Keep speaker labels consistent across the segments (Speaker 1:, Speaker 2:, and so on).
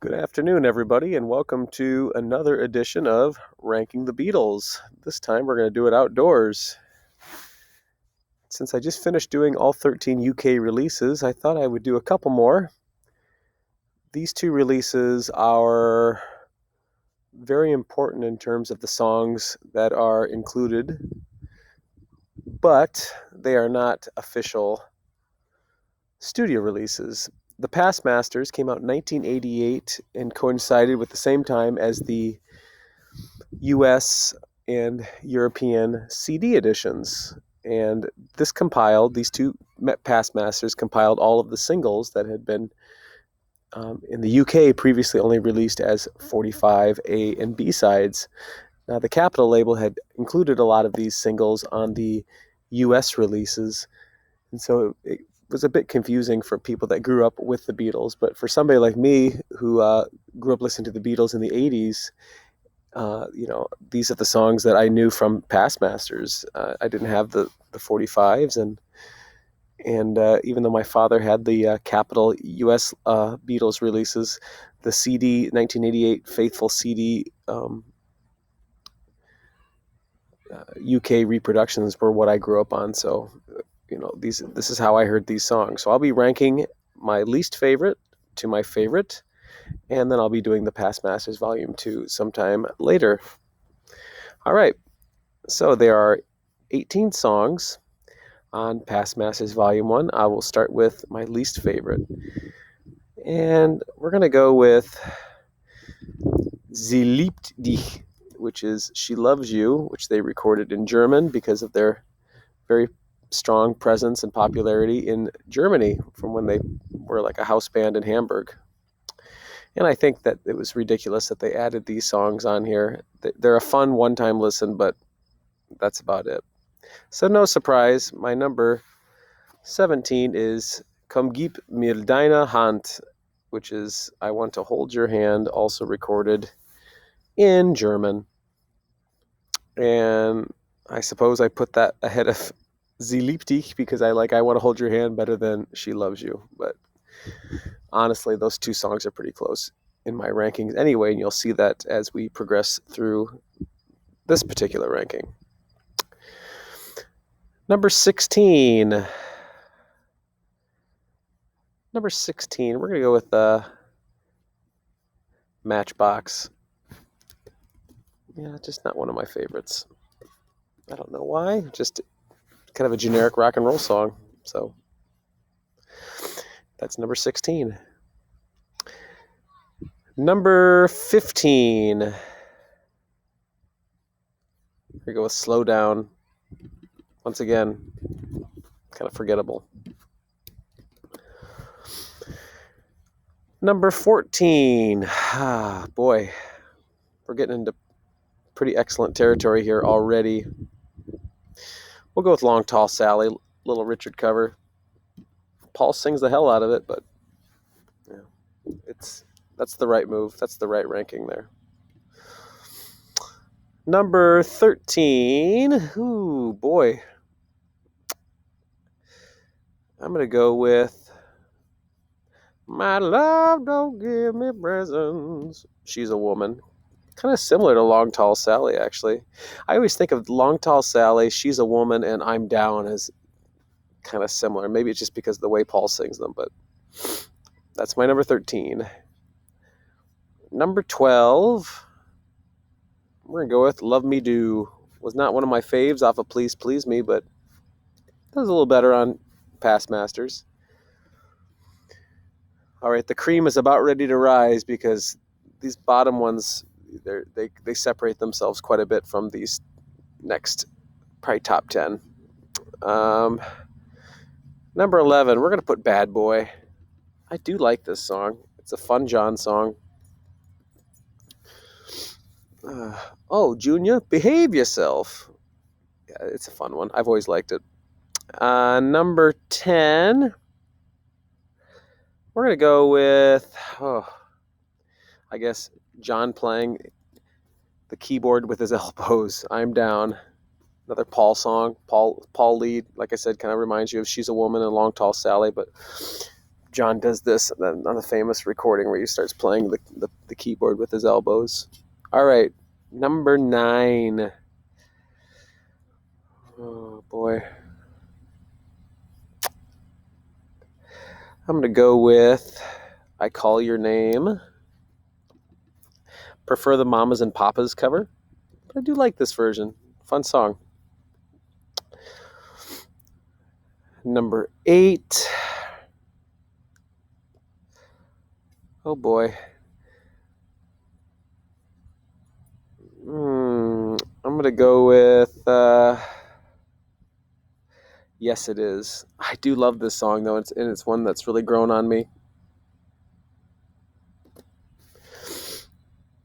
Speaker 1: Good afternoon, everybody, and welcome to another edition of Ranking the Beatles. This time we're going to do it outdoors. Since I just finished doing all 13 UK releases, I thought I would do a couple more. These two releases are very important in terms of the songs that are included, but they are not official studio releases. The Past Masters came out in 1988 and coincided with the same time as the US and European CD editions. And these two Past Masters compiled all of the singles that had been in the UK previously only released as 45 A and B sides. Now, the Capitol label had included a lot of these singles on the US releases, and so it was a bit confusing for people that grew up with the Beatles. But for somebody like me who grew up listening to the Beatles in the 80s, these are the songs that I knew from Past Masters. I didn't have the 45s, and even though my father had the Capitol U.S. Beatles releases, the CD 1988 Faithful CD UK reproductions were what I grew up on. So, this is how I heard these songs. So I'll be ranking my least favorite to my favorite, and then I'll be doing the Past Masters Volume 2 sometime later. All right, so there are 18 songs on Past Masters Volume 1. I will start with my least favorite. And we're going to go with Sie liebt dich, which is She Loves You, which they recorded in German because of their very strong presence and popularity in Germany from when they were like a house band in Hamburg. And I think that it was ridiculous that they added these songs on here. They're a fun one-time listen, but that's about it. So no surprise, my number 17 is Komm gib mir deine Hand, which is I Want to Hold Your Hand, also recorded in German. And I suppose I put that ahead of Sie liebt dich because I Want to Hold Your Hand better than She Loves You. But honestly, those two songs are pretty close in my rankings anyway, and you'll see that as we progress through this particular ranking. Number 16. Number 16, we're going to go with Matchbox. Yeah, just not one of my favorites. I don't know why. Just kind of a generic rock and roll song. So that's number 16. Number 15. Here we go with Slow Down. Once again, kind of forgettable. Number 14. Boy, we're getting into pretty excellent territory here already. We'll go with Long Tall Sally, Little Richard cover. Paul sings the hell out of it, but that's the right move. That's the right ranking there. Number 13. Ooh, boy. I'm going to go with My Love Don't Give Me Presents. She's a Woman. Kind of similar to Long Tall Sally, actually. I always think of Long Tall Sally, She's a Woman, and I'm Down as kind of similar. Maybe it's just because of the way Paul sings them, but that's my number 13. Number 12, we're going to go with Love Me Do. Was not one of my faves off of Please Please Me, but it was a little better on Past Masters. All right, the cream is about ready to rise because these bottom ones, they separate themselves quite a bit from these next probably top 10. Number 11, we're going to put Bad Boy. I do like this song. It's a fun John song. Junior, Behave Yourself. Yeah, it's a fun one. I've always liked it. Number 10, we're going to go with, I guess, John playing the keyboard with his elbows. I'm Down. Another Paul song. Paul lead, like I said, kind of reminds you of She's a Woman and Long Tall Sally, but John does this on the famous recording where he starts playing the keyboard with his elbows. All right, number 9. Oh boy. I'm going to go with I Call Your Name. Prefer the Mamas and Papas cover, but I do like this version. Fun song. Number 8. Oh boy. I'm going to go with Yes It Is. I do love this song though, and it's one that's really grown on me.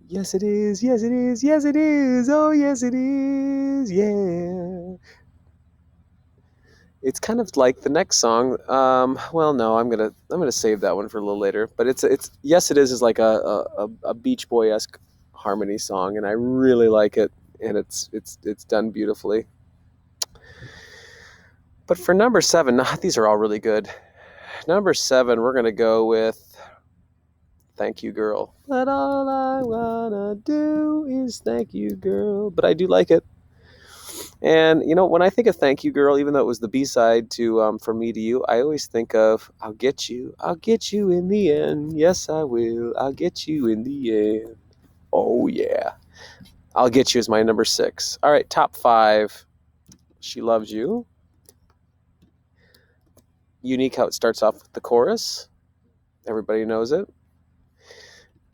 Speaker 1: Yes it is, yes it is, yes it is, oh yes it is, yeah. It's kind of like the next song. Well, no, I'm gonna save that one for a little later. But it's Yes It Is like a Beach Boy-esque harmony song, and I really like it, and it's done beautifully. But for number 7, these are all really good. Number 7, we're gonna go with Thank You Girl. But all I wanna do is thank you, girl. But I do like it. And when I think of Thank You Girl, even though it was the B-side to From Me to You, I always think of I'll get you in the end. Yes, I will. I'll get you in the end. Oh yeah. I'll Get You is my number 6. All right, top 5. She Loves You. Unique how it starts off with the chorus. Everybody knows it.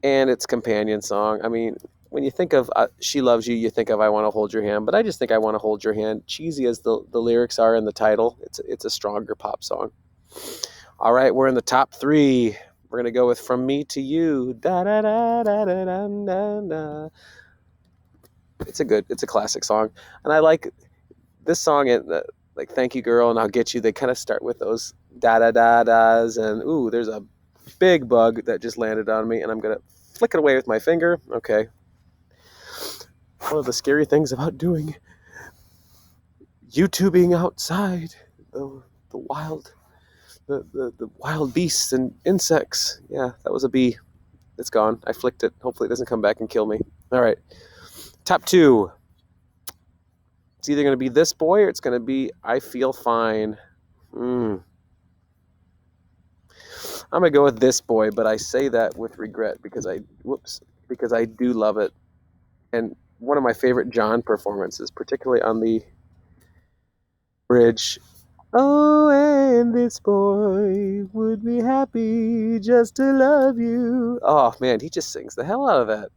Speaker 1: And its companion song. I mean, when you think of She Loves You, you think of I Want to Hold Your Hand, but I just think I Want to Hold Your Hand. Cheesy as the lyrics are in the title, it's a stronger pop song. All right, we're in the top 3. We're going to go with From Me to You. Da, da, da, da, da, da, da, da. It's a classic song. And I like this song, like Thank You Girl and I'll Get You, they kind of start with those da, da, da, da's. And ooh, there's a big bug that just landed on me, and I'm going to flick it away with my finger. Okay. One of the scary things about doing YouTubing outside, the wild the wild beasts and insects. Yeah, that was a bee. It's gone. I flicked it. Hopefully it doesn't come back and kill me. All right. Top 2. It's either going to be This Boy or it's going to be I Feel Fine. I'm going to go with This Boy, but I say that with regret because I do love it. And one of my favorite John performances, particularly on the bridge. Oh, and this boy would be happy just to love you. Oh, man, he just sings the hell out of that.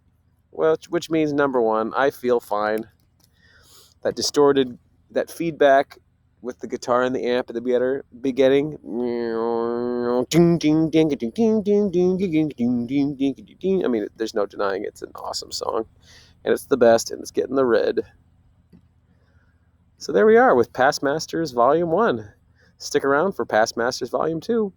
Speaker 1: Well, which means number 1, I Feel Fine. That distorted, that feedback with the guitar and the amp at the beginning. I mean, there's no denying it's an awesome song. And it's the best, and it's getting the red. So there we are with Past Masters Volume 1. Stick around for Past Masters Volume 2.